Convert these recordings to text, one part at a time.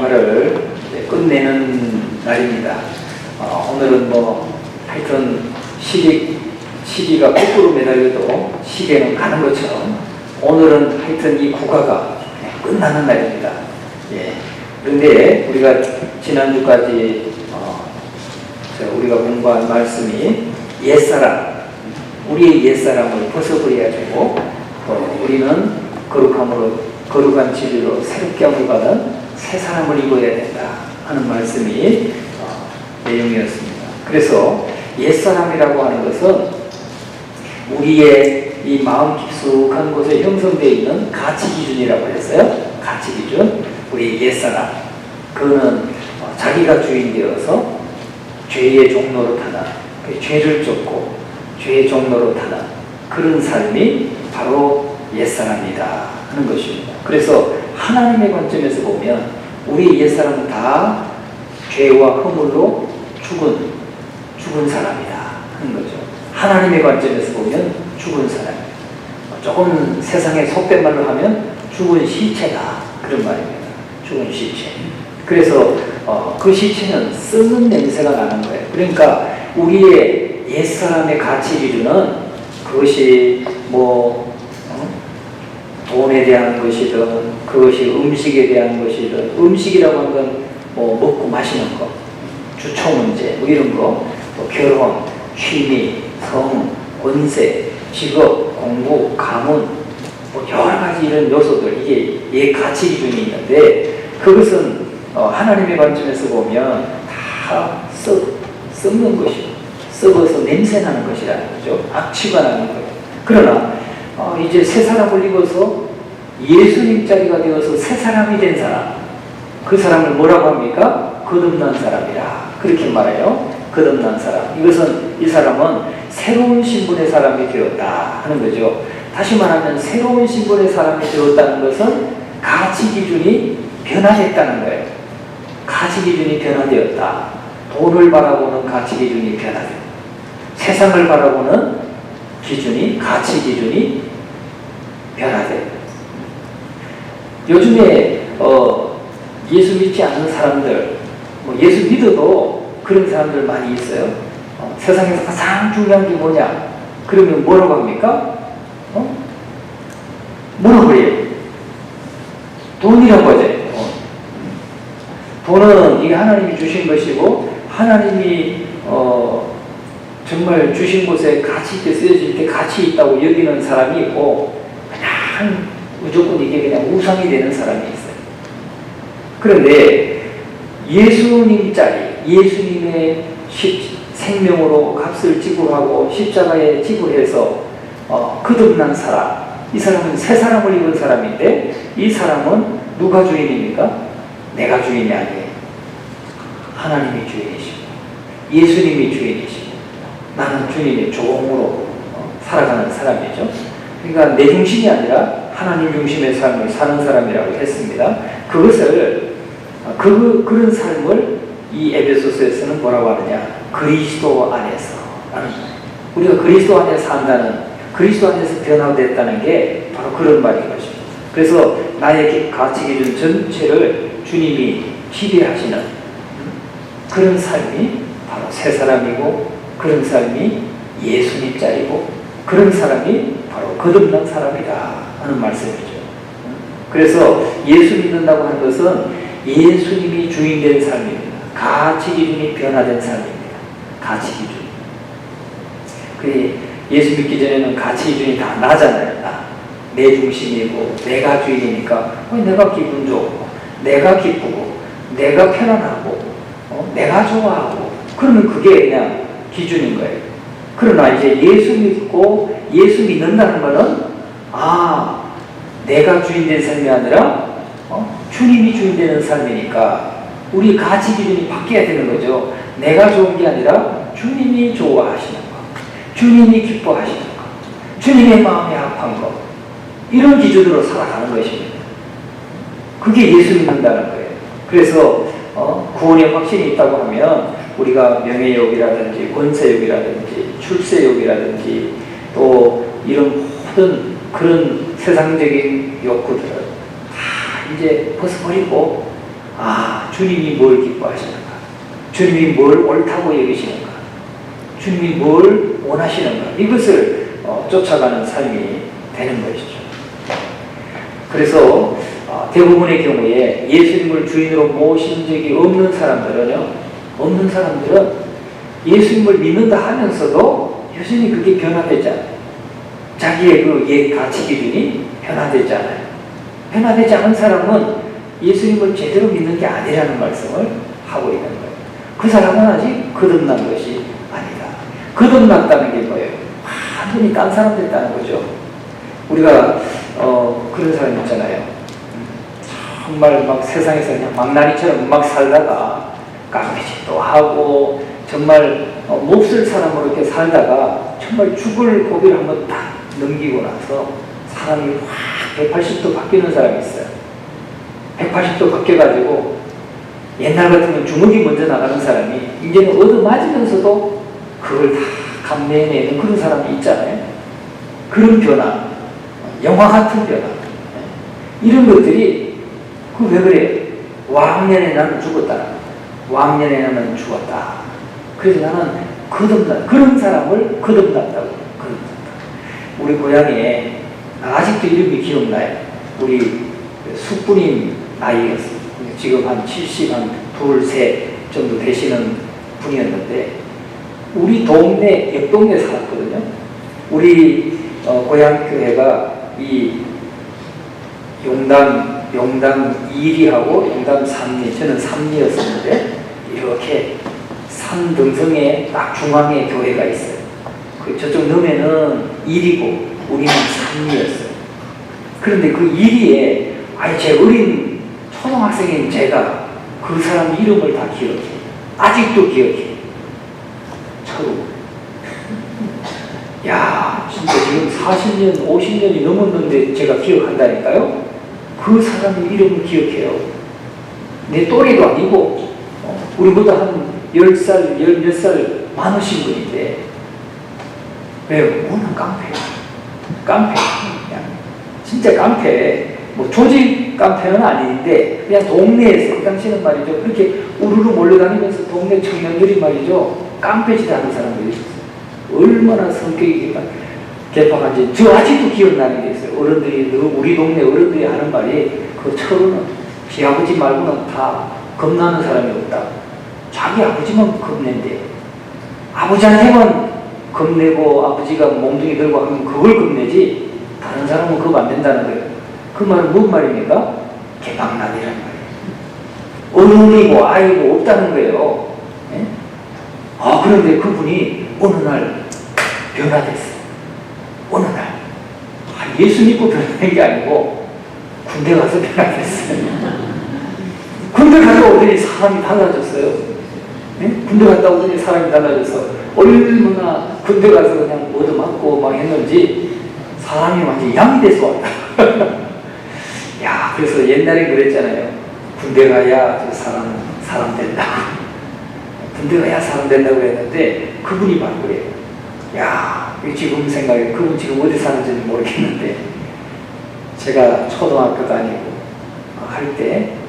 주화를 이제 끝내는 날입니다. 오늘은 하여튼 시기가 거꾸로 매달려도 시계는 가는 것처럼 오늘은 하여튼 이 국화가 끝나는 날입니다. 예. 그런데 우리가 지난주까지 우리가 공부한 말씀이 옛사람, 우리의 옛사람을 벗어버려야 되고 우리는 거룩한 진리로 새롭게 함을 받은 새 사람을 입어야 된다 하는 말씀이 내용이었습니다. 그래서 옛사람이라고 하는 것은 우리의 이 마음 깊숙한 곳에 형성되어 있는 가치 기준이라고 했어요. 가치 기준, 우리의 옛사람. 그거는 자기가 주인 되어서 죄의 종로로 타는, 죄를 쫓고 죄의 종로로 타는 그런 삶이 바로 옛사람이다 하는 것입니다. 그래서 하나님의 관점에서 보면 우리 옛사람은 다 죄와 허물로 죽은 사람이다 하는 거죠. 하나님의 관점에서 보면 죽은 사람이에요. 조금 세상에 속된 말로 하면 죽은 시체다 그런 말입니다. 죽은 시체. 그래서 그 시체는 썩는 냄새가 나는 거예요. 그러니까 우리의 옛사람의 가치 기준은 그것이 돈에 대한 것이든 그것이 음식에 대한 것이든, 음식이라고 하는 건 먹고 마시는 거, 주초 문제 이런 거, 또 결혼, 취미, 성, 권세, 직업, 공부, 가문 여러 가지 이런 요소들, 이게 옛 가치 기준이 있는데 그것은 하나님의 관점에서 보면 다 썩는 것이고 썩어서 냄새나는 것이라는 거죠. 악취가 나는 거예요. 그러나 이제 새 사람을 입어서 예수님 자리가 되어서 새 사람이 된 사람, 그 사람을 뭐라고 합니까? 거듭난 사람이라 그렇게 말해요. 거듭난 사람. 이 사람은 새로운 신분의 사람이 되었다 하는 거죠. 다시 말하면 새로운 신분의 사람이 되었다는 것은 가치 기준이 변화됐다는 거예요. 가치 기준이 변화되었다. 돈을 바라보는 가치 기준이 변화되었다. 세상을 바라보는 가치 기준이 변화돼요. 요즘에 예수 믿지 않는 사람들, 예수 믿어도 그런 사람들 많이 있어요. 세상에서 가장 중요한 게 뭐냐? 그러면 뭐라고 합니까? 뭐라고 해요? 돈이라고 하죠. 돈은 이게 하나님이 주신 것이고 하나님이 정말 주신 곳에 가치 있게 쓰여질 때 가치 있다고 여기는 사람이 있고 그냥 무조건 이게 그냥 우상이 되는 사람이 있어요. 그런데 예수님 자리, 예수님의 생명으로 값을 지불하고 십자가에 지불해서 거듭난 사람, 이 사람은 새 사람을 입은 사람인데 이 사람은 누가 주인입니까? 내가 주인이 아니에요. 하나님이 주인이시고 예수님이 주인이시고 나는 주님의 종으로 살아가는 사람이죠. 그러니까 내 중심이 아니라 하나님 중심의 삶을 사는 사람이라고 했습니다. 그런 삶을 이 에베소서에서는 뭐라고 하느냐? 그리스도 안에서. 우리가 그리스도 안에서 산다는, 그리스도 안에서 변화됐다는 게 바로 그런 말인 것입니다. 그래서 나의 가치 기준 전체를 주님이 지배하시는 그런 삶이 바로 새 사람이고, 그런 삶이 예수님 자리고, 그런 사람이 바로 거듭난 사람이다 하는 말씀이죠. 그래서 예수 믿는다고 하는 것은 예수님이 주인된 삶입니다. 가치 기준이 변화된 삶입니다. 가치 기준. 예수 믿기 전에는 가치 기준이 다 나잖아요. 내 중심이고 내가 주인이니까 내가 기분 좋고 내가 기쁘고 내가 편안하고 내가 좋아하고 그러면 그게 그냥 기준인 거예요. 그러나 이제 예수 믿고 예수 믿는다는 것은 내가 주인된 삶이 아니라 주님이 주인되는 삶이니까 우리 가치 기준이 바뀌어야 되는 거죠. 내가 좋은 게 아니라 주님이 좋아하시는 것, 주님이 기뻐하시는 것, 주님의 마음에 합한 것, 이런 기준으로 살아가는 것입니다. 그게 예수 믿는다는 거예요. 그래서 구원의 확신이 있다고 하면 우리가 명예욕이라든지 권세욕이라든지 출세욕이라든지 또 이런 모든 그런 세상적인 욕구들을 다 이제 벗어버리고 주님이 뭘 기뻐하시는가? 주님이 뭘 옳다고 여기시는가? 주님이 뭘 원하시는가? 이것을 쫓아가는 삶이 되는 것이죠. 그래서 대부분의 경우에 예수님을 주인으로 모신 적이 없는 사람들은 예수님을 믿는다 하면서도 여전히 그게 변화되지 않아요. 자기의 그 옛 가치 기준이 변화되지 않아요. 변화되지 않은 사람은 예수님을 제대로 믿는 게 아니라는 말씀을 하고 있는 거예요. 그 사람은 아직 거듭난 것이 아니다. 거듭났다는 게 뭐예요? 완전히 딴 사람 됐다는 거죠. 우리가 그런 사람 있잖아요. 정말 막 세상에서 그냥 망나니처럼 막 살다가 깡패짓도 하고 정말 몹쓸 사람으로 이렇게 살다가 정말 죽을 고비를 한번 딱 넘기고 나서 사람이 확 180도 바뀌는 사람이 있어요. 180도 바뀌어가지고 옛날 같으면 주먹이 먼저 나가는 사람이 이제는 얻어맞으면서도 그걸 다 감내내는 그런 사람이 있잖아요. 그런 변화, 영화 같은 변화, 이런 것들이 왜 그래요? 왕년에 나는 죽었다. 왕년에 나는 죽었다. 그래서 나는 거듭났다. 그런 사람을 거듭났다고. 우리 고향에 아직도 이름이 기억나요. 우리 숙부님 나이였어요. 지금 한 70, 한 둘, 셋 정도 되시는 분이었는데 우리 동네, 옆 동네에 살았거든요. 우리 고향 교회가 이 용담 2리하고 용담 3리, 저는 3리였었는데 이렇게 산 등성에 딱 중앙에 교회가 있어요. 저쪽 넘에는 1리고 우리는 3리였어요. 그런데 그 1리에 제 어린 초등학생인 제가 그 사람 이름을 다 기억해. 아직도 기억해. 처루. 야, 진짜 지금 40년, 50년이 넘었는데 제가 기억한다니까요? 그 사람의 이름을 기억해요. 내 또래도 아니고, 우리보다 한 10살, 10몇 살 많으신 분인데, 왜요? 오늘 깡패. 그냥 진짜 깡패. 뭐 조직 깡패는 아닌데, 그냥 동네에서, 그 당시에는 말이죠. 그렇게 우르르 몰려다니면서 동네 청년들이 말이죠. 깡패짓 하는 사람들이 있었어요. 얼마나 성격이 개판한지 저 아직도 기억나는 게 있어요. 어른들이, 우리 동네 어른들이 하는 말이 그 철우는 지 아버지 말고는 다 겁나는 사람이 없다. 자기 아버지만 겁낸대. 아버지한테만 겁내고 아버지가 몽둥이 들고 하면 그걸 겁내지 다른 사람은 겁 안 된다는 거예요. 그 말은 뭔 말입니까? 개방남이라는 말이에요. 어른이고 아이고 없다는 거예요. 네? 그런데 그분이 어느 날 변화됐어요. 어느 날 예수 믿고 변화된 게 아니고 군대 가서 변화됐어요. 군대 갔다 오더니 사람이 달라졌어요. 네? 군대 갔다 오더니 사람이 달라져서 얼마나 군대 가서 그냥 얻어맞고 막 했는지 사람이 완전히 양이 돼서 왔다. 야, 그래서 옛날에 그랬잖아요. 군대 가야 사람 된다. 군대 가야 사람 된다고 했는데 그분이 바로 그래요. 야, 지금 생각해. 그분 지금 어디 사는지는 모르겠는데 제가 초등학교 다니고 할 때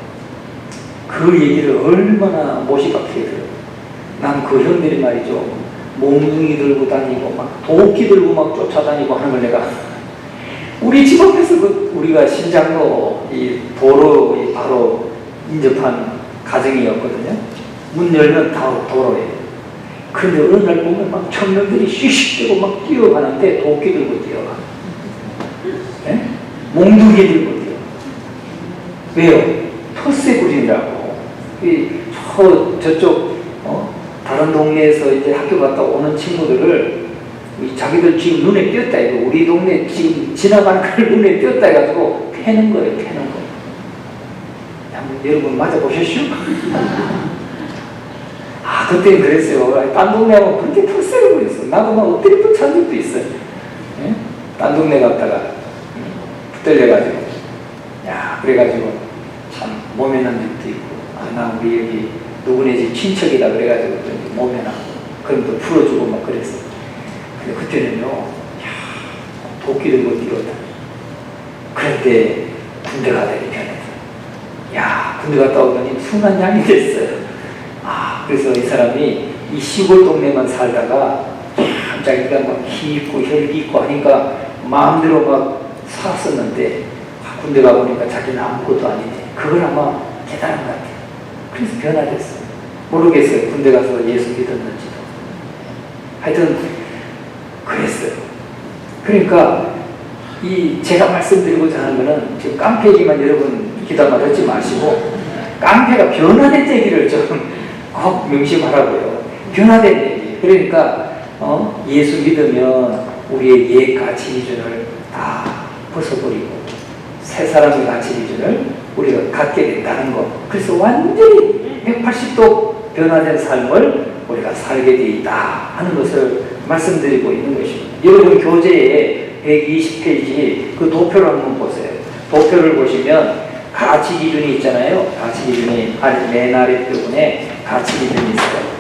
그 얘기를 얼마나 못이박히게 들어요. 난 그 형들이 말이죠. 몽둥이 들고 다니고 막 도끼 들고 막 쫓아다니고 하는 걸 내가 우리 집 앞에서 우리가 신장로 이 도로 바로 인접한 가정이었거든요. 문 열면 다 도로예요. 그런데 어느 날 보면 막 청년들이 씩씩 뛰고 막 뛰어가는데 도끼 들고 뛰어가. 네? 몽둥이 들고 뛰어가. 왜요? 텃세 부린다고. 저쪽 다른 동네에서 이제 학교 갔다 오는 친구들을 자기들 지금 눈에 띄었다 이거 우리 동네 지금 지나가는 걸 눈에 띄었다 해가지고 패는 거예요. 한번 여러분 맞아보셨죠? 그때는 그랬어요. 딴 동네 하면 그렇게 털세를 부렸어. 나도 막 엎드려 찬 적도 있어요. 예? 딴 동네 갔다가 붙들려가지고 그래가지고 참 모면한 적도 있고 나 우리 여기 누구네 집 친척이다 그래가지고 모면하고 그럼 또 풀어주고 막 그랬어. 근데 그때는요 도끼 들고 뛰어다. 그런데 군대 가더니 변했어. 군대 갔다 오더니 순한 양이 됐어요. 그래서 이 사람이 이 시골 동네만 살다가 참 자기가 막 힘 있고 혈기 있고 하니까 마음대로 막 살았었는데 군대 가보니까 자기는 아무것도 아니네. 그걸 아마 깨달은 것 같아요. 그래서 변화됐어요. 모르겠어요. 군대 가서 예수 믿었는지도. 하여튼 그랬어요. 그러니까 제가 말씀드리고자 하는 거는 지금 깡패기만 여러분 기도만 듣지 마시고 깡패가 변화된 얘기를 좀 꼭 명심하라고요. 변화된 얘기. 그러니까 예수 믿으면 우리의 옛 가치 기준을 다 벗어버리고 새 사람의 가치 기준을 우리가 갖게 된다는 거. 그래서 완전히 180도 변화된 삶을 우리가 살게 되어 있다 하는 것을 말씀드리고 있는 것입니다. 여러분 교재에 120페이지 그 도표를 한번 보세요. 도표를 보시면 가치 기준이 있잖아요. 가치 기준이 맨 아래 부분에 가치 기준이 있어요.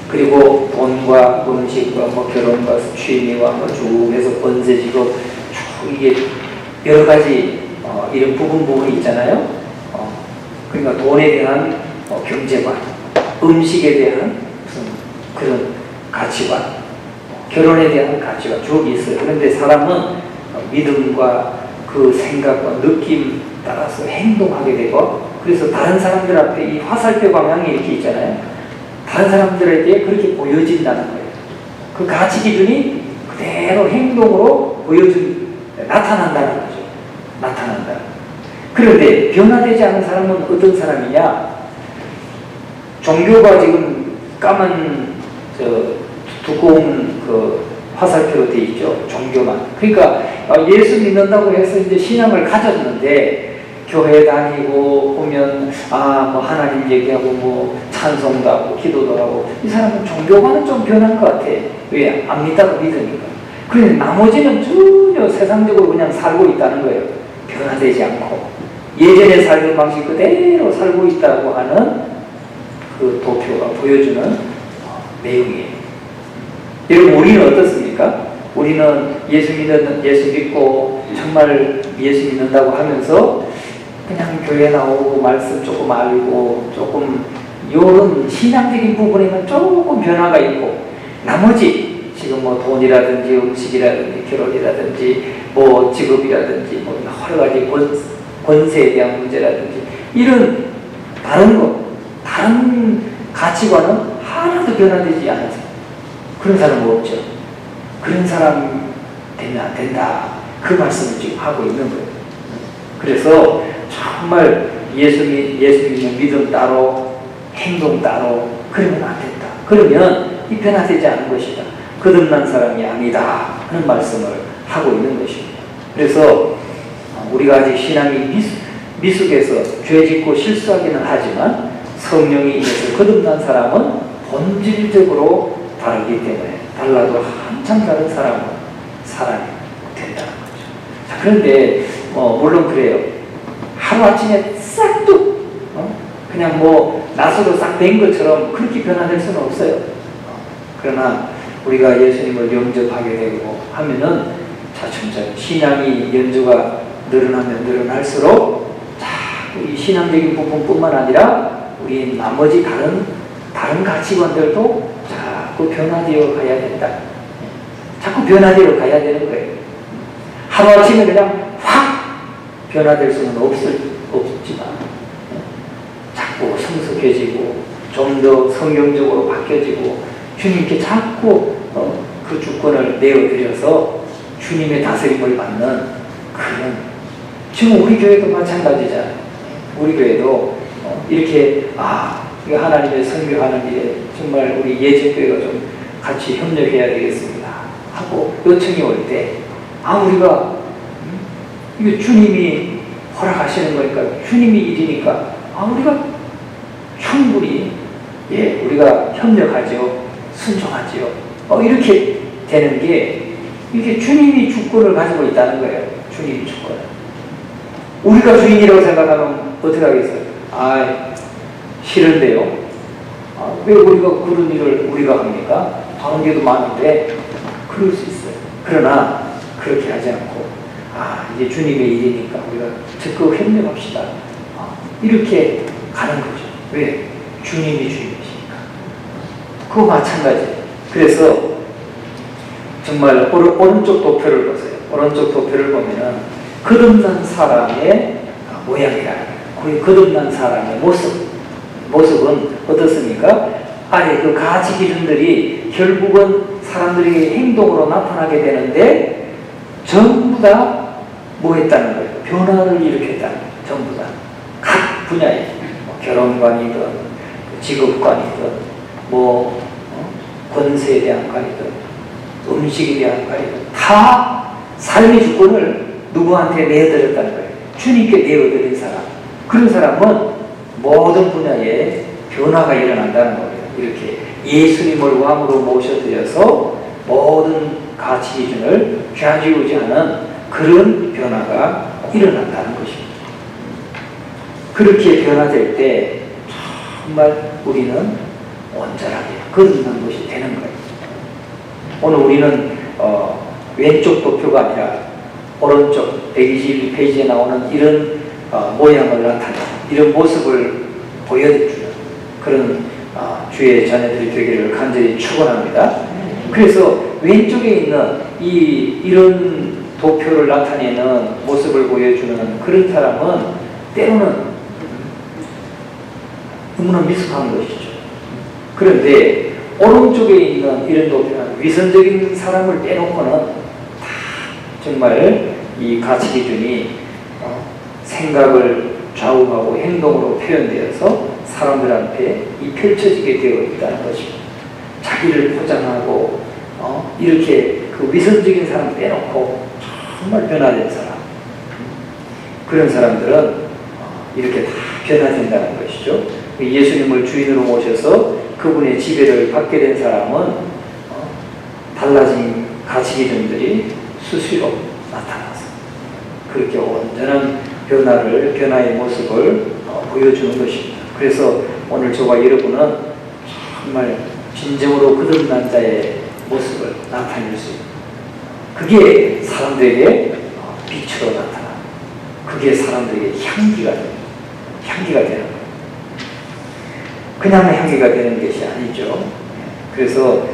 그리고 돈과 음식과 결혼과 취미와 쭉 해서 권세 직업 쭉 이게 여러 가지 이런 부분이 있잖아요. 그러니까 돈에 대한 경제관, 음식에 대한 무슨 그런 가치관, 결혼에 대한 가치가 쭉 있어요. 그런데 사람은 믿음과 그 생각과 느낌 따라서 행동하게 되고, 그래서 다른 사람들 앞에 이 화살표 방향이 이렇게 있잖아요. 다른 사람들에게 그렇게 보여진다는 거예요. 그 가치 기준이 그대로 행동으로 나타난다는 거죠. 나타난다. 그런데 변화되지 않은 사람은 어떤 사람이냐? 종교가 지금 까만 두꺼운 화살표로 되어 있죠. 종교만. 그러니까 예수 믿는다고 해서 이제 신앙을 가졌는데 교회 다니고 보면 하나님 얘기하고 찬송도 하고 기도도 하고 이 사람은 종교관은 좀 변한 것 같아. 왜? 안 믿다가 믿으니까. 그런데 나머지는 전혀 세상적으로 그냥 살고 있다는 거예요. 변화되지 않고 예전에 살던 방식 그대로 살고 있다고 하는 그 도표가 보여주는 내용이에요. 여러분 우리는 어떻습니까? 우리는 예수 믿고 정말 예수 믿는다고 하면서 그냥 교회 나오고 말씀 조금 알고 조금 이런 신앙적인 부분에는 조금 변화가 있고 나머지 지금 돈이라든지 음식이라든지 결혼이라든지 직업이라든지 여러 가지 권세에 대한 문제라든지 이런 다른 가치관은 하나도 변화되지 않아서 그런 사람은 없죠. 그런 사람 되면 안 된다. 그 말씀을 지금 하고 있는 거예요. 그래서 정말 예수 믿는 믿음 따로 행동 따로 그러면 안 된다. 그러면 이 변화되지 않은 것이다. 거듭난 사람이 아니다 하는 말씀을 하고 있는 것입니다. 그래서 우리가 아직 신앙이 미숙해서 죄 짓고 실수하기는 하지만 성령이 임해서 거듭난 사람은 본질적으로 다르기 때문에 달라도 한참 다른 사람이 된다는 거죠. 자, 그런데 물론 그래요. 하루아침에 싹둑 그냥 낫으로 싹 된 것처럼 그렇게 변화될 수는 없어요. 그러나 우리가 예수님을 영접하게 되고 하면은 차츰차츰 신앙이 연주가 늘어나면 늘어날수록 자꾸 이 신앙적인 부분뿐만 아니라 우리 나머지 다른 가치관들도 자꾸 변화되어 가야 된다. 자꾸 변화되어 가야 되는 거예요. 하루아침에 그냥 확 변화될 수는 없지만 자꾸 성숙해지고 좀 더 성경적으로 바뀌어지고 주님께 자꾸 그 주권을 내어드려서 주님의 다스림을 받는 그런 지금 우리 교회도 마찬가지잖아요. 우리 교회도 이렇게 이거 하나님의 선교하는 일에 정말 우리 예전교회가 좀 같이 협력해야 되겠습니다 하고 요청이 올 때 우리가 이거 주님이 허락하시는 거니까 주님이 일이니까 우리가 충분히 우리가 협력하죠. 순종하죠. 이렇게 되는 게 이게 주님이 주권을 가지고 있다는 거예요. 주님이 주권. 우리가 주인이라고 생각하면 어떻게 하겠어요? 싫은데요. 왜 우리가 그런 일을 우리가 합니까? 다른 게도 많은데 그럴 수 있어요. 그러나 그렇게 하지 않고 이제 주님의 일이니까 우리가 적극 협력합시다. 이렇게 가는 거죠. 왜? 주님이 주님이시니까. 그거 마찬가지. 그래서 정말 오른쪽 도표를 보세요. 오른쪽 도표를 보면은 거듭난 사람의 모양이라. 그 거듭난 사람의 모습은 어떻습니까? 아래 그 가치 기준들이 결국은 사람들이 행동으로 나타나게 되는데 전부 다 뭐 했다는 거예요? 변화를 일으켰다는 거예요. 전부 다. 각 분야에 결혼관이든 직업관이든 권세에 대한 관이든 음식에 대한 관이든 다 삶의 주권을 누구한테 내어드렸다는 거예요. 주님께 내어드린 사람. 그런 사람은 모든 분야에 변화가 일어난다는 거예요. 이렇게 예수님을 왕으로 모셔드려서 모든 가치 기준을 좌지우지하는 그런 변화가 일어난다는 것입니다. 그렇게 변화될 때 정말 우리는 온전하게 거듭난 것이 되는 거예요. 오늘 우리는 왼쪽 도표가 아니라 오른쪽 121페이지에 나오는 이런 모양을 나타내는 이런 모습을 보여주는 그런 주의 자녀들이 되기를 간절히 축원합니다. 그래서 왼쪽에 있는 이런 도표를 나타내는 모습을 보여주는 그런 사람은 때로는 너무나 미숙한 것이죠. 그런데 오른쪽에 있는 이런 도표는 위선적인 사람을 빼놓고는 다 정말 이 가치 기준이 생각을 좌우하고 행동으로 표현되어서 사람들한테 펼쳐지게 되어 있다는 것입니다. 자기를 포장하고 이렇게 그 위선적인 사람 빼놓고 정말 변화된 사람, 그런 사람들은 이렇게 다 변화된다는 것이죠. 예수님을 주인으로 모셔서 그분의 지배를 받게 된 사람은 달라진 가치 기준들이 수시로 나타나서 그렇게 온전한 변화의 모습을 보여주는 것입니다. 그래서 오늘 저와 여러분은 정말 진정으로 거듭난 자의 모습을 나타낼 수 있는, 그게 사람들에게 빛으로 나타나, 그게 사람들에게 향기가 되는 거예요. 그냥 향기가 되는 것이 아니죠. 그래서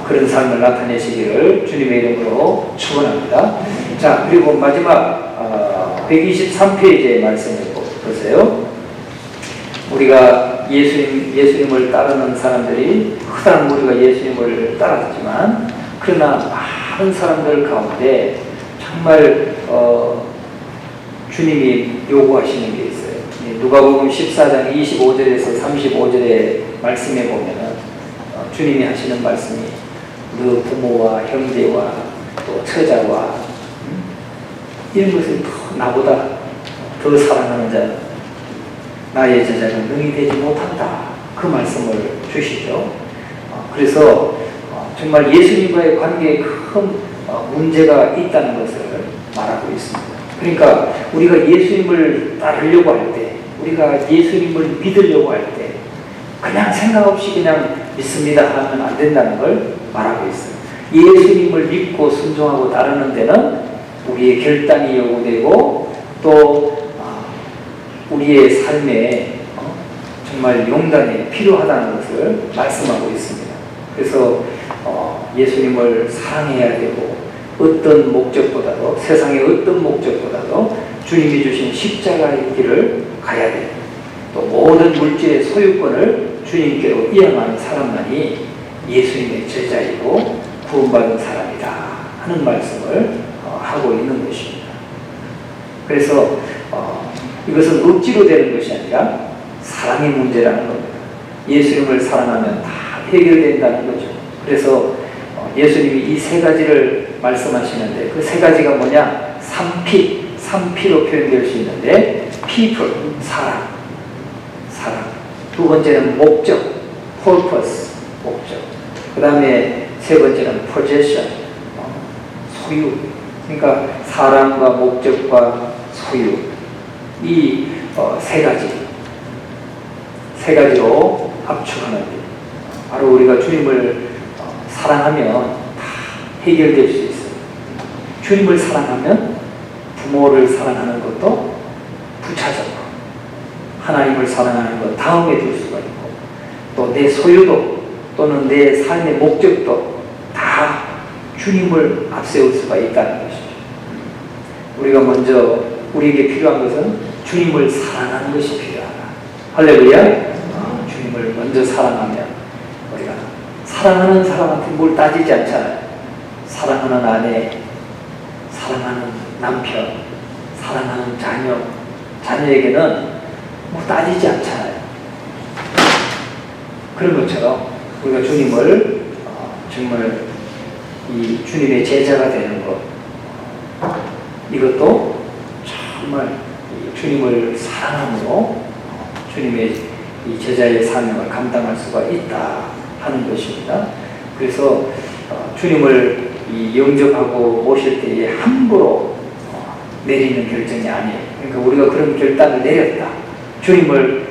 그런 삶을 나타내시기를 주님의 이름으로 축원합니다. 자, 그리고 마지막 123페이지의 말씀을 보세요. 우리가 예수님을 따르는 사람들이 흔한 우리가 예수님을 따랐지만 그러나 많은 사람들 가운데 정말 주님이 요구하시는 게 있어요. 누가복음 14장 25절에서 35절의 말씀에 보면은 주님이 하시는 말씀이 너 부모와 형제와 또 처자와 이런 것을 나보다 더 사랑하는 자는 나의 제자는 능히 되지 못한다. 그 말씀을 주시죠. 그래서 정말 예수님과의 관계에 큰 문제가 있다는 것을 말하고 있습니다. 그러니까 우리가 예수님을 따르려고 할 때, 우리가 예수님을 믿으려고 할 때 그냥 생각 없이 그냥 믿습니다 하면 안 된다는 걸 말하고 있어요. 예수님을 믿고 순종하고 따르는 데는 우리의 결단이 요구되고 또 우리의 삶에 정말 용단이 필요하다는 것을 말씀하고 있습니다. 그래서 예수님을 사랑해야 되고 어떤 목적보다도, 세상의 어떤 목적보다도 주님이 주신 십자가의 길을 가야 됩니다. 또 모든 물질의 소유권을 주님께로 이양하는 사람만이 예수님의 제자이고 구원받은 사람이다 하는 말씀을 하고 있는 것입니다. 그래서 이것은 억지로 되는 것이 아니라 사랑의 문제라는 겁니다. 예수님을 사랑하면 다 해결된다는 거죠. 그래서 예수님이 이 세 가지를 말씀하시는데 그 세 가지가 뭐냐? 3P로 표현될 수 있는데 people, 사랑. 두 번째는 목적, purpose, 목적. 그 다음에 세 번째는 possession, 소유. 그러니까 사랑과 목적과 소유. 이 세 가지로 압축하는 데 바로 우리가 주님을 사랑하면 다 해결될 수 있어요. 주님을 사랑하면 부모를 사랑하는 것도 부차적으로, 하나님을 사랑하는 것 다음에 둘 수가 있고, 또 내 소유도 또는 내 삶의 목적도 다 주님을 앞세울 수가 있다는 것이죠. 우리가 먼저 우리에게 필요한 것은 주님을 사랑하는 것이 필요하다. 할렐루야. 주님을 먼저 사랑하면 우리가 사랑하는 사람한테 뭘 따지지 않잖아요. 사랑하는 아내, 사랑하는 남편, 사랑하는 자녀에게는 뭐 따지지 않잖아요. 그런 것처럼 우리가 주님을 정말 이 주님의 제자가 되는 것, 이것도 정말 주님을 사랑함으로 주님의 이 제자의 사명을 감당할 수가 있다 하는 것입니다. 그래서 주님을 영접하고 모실 때에 함부로 내리는 결정이 아니에요. 그러니까 우리가 그런 결단을 내렸다. 주님을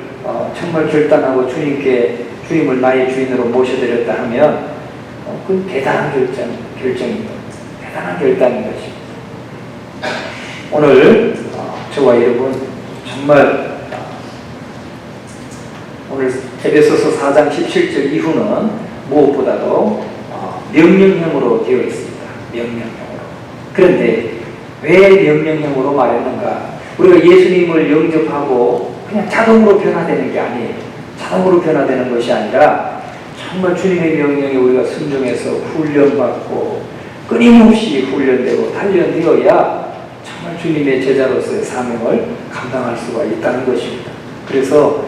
정말 결단하고 주님을 나의 주인으로 모셔드렸다 하면 그건 대단한 결정입니다. 대단한 결단인 것입니다. 오늘 저와 여러분 정말 오늘 에베소서 4장 17절 이후는 무엇보다도 명령형으로 되어 있습니다. 명령형으로. 그런데 왜 명령형으로 말했는가? 우리가 예수님을 영접하고 그냥 자동으로 변화되는 게 아니에요. 자동으로 변화되는 것이 아니라 정말 주님의 명령에 우리가 순종해서 훈련받고 끊임없이 훈련되고 단련되어야 정말 주님의 제자로서의 사명을 감당할 수가 있다는 것입니다. 그래서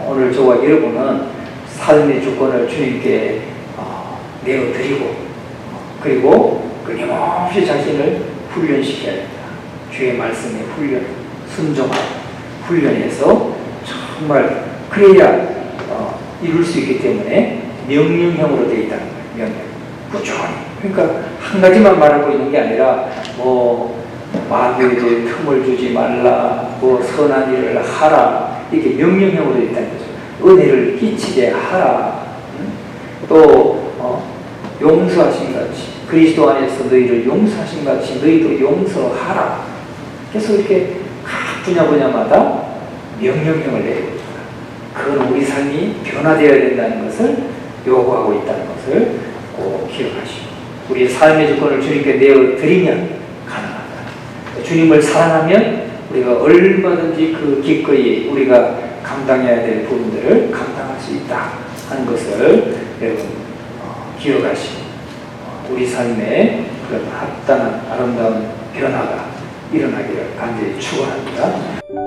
오늘 저와 여러분은 삶의 주권을 주님께 내어드리고 그리고 끊임없이 자신을 훈련시켜야 됩니다. 주의 말씀에 순종하고 훈련해서 정말 그래야 이룰 수 있기 때문에 명령형으로 되어 있다는 거예요. 명령. 꾸준히. 그러니까 한 가지만 말하고 있는 게 아니라 마귀에게 틈을 주지 말라, 선한 일을 하라, 이렇게 명령형으로 되어 있다는 거죠. 은혜를 끼치게 하라. 또 용서하신 같이 그리스도 안에서 너희를 용서하신 같이 너희도 용서하라. 그래서 이렇게 각 분야마다 명령형을 내리고 있다. 그건 우리 삶이 변화되어야 된다는 것을 요구하고 있다는 것을 꼭 기억하시고, 우리의 삶의 주권을 주님께 내어드리면 가능하다. 주님을 사랑하면 우리가 얼마든지 그 기꺼이 우리가 감당해야 될 부분들을 감당할 수 있다 하는 것을 여러분 기억하시고 우리 삶에 그런 합당한 아름다운 변화가 일어나기를 간절히 축원합니다.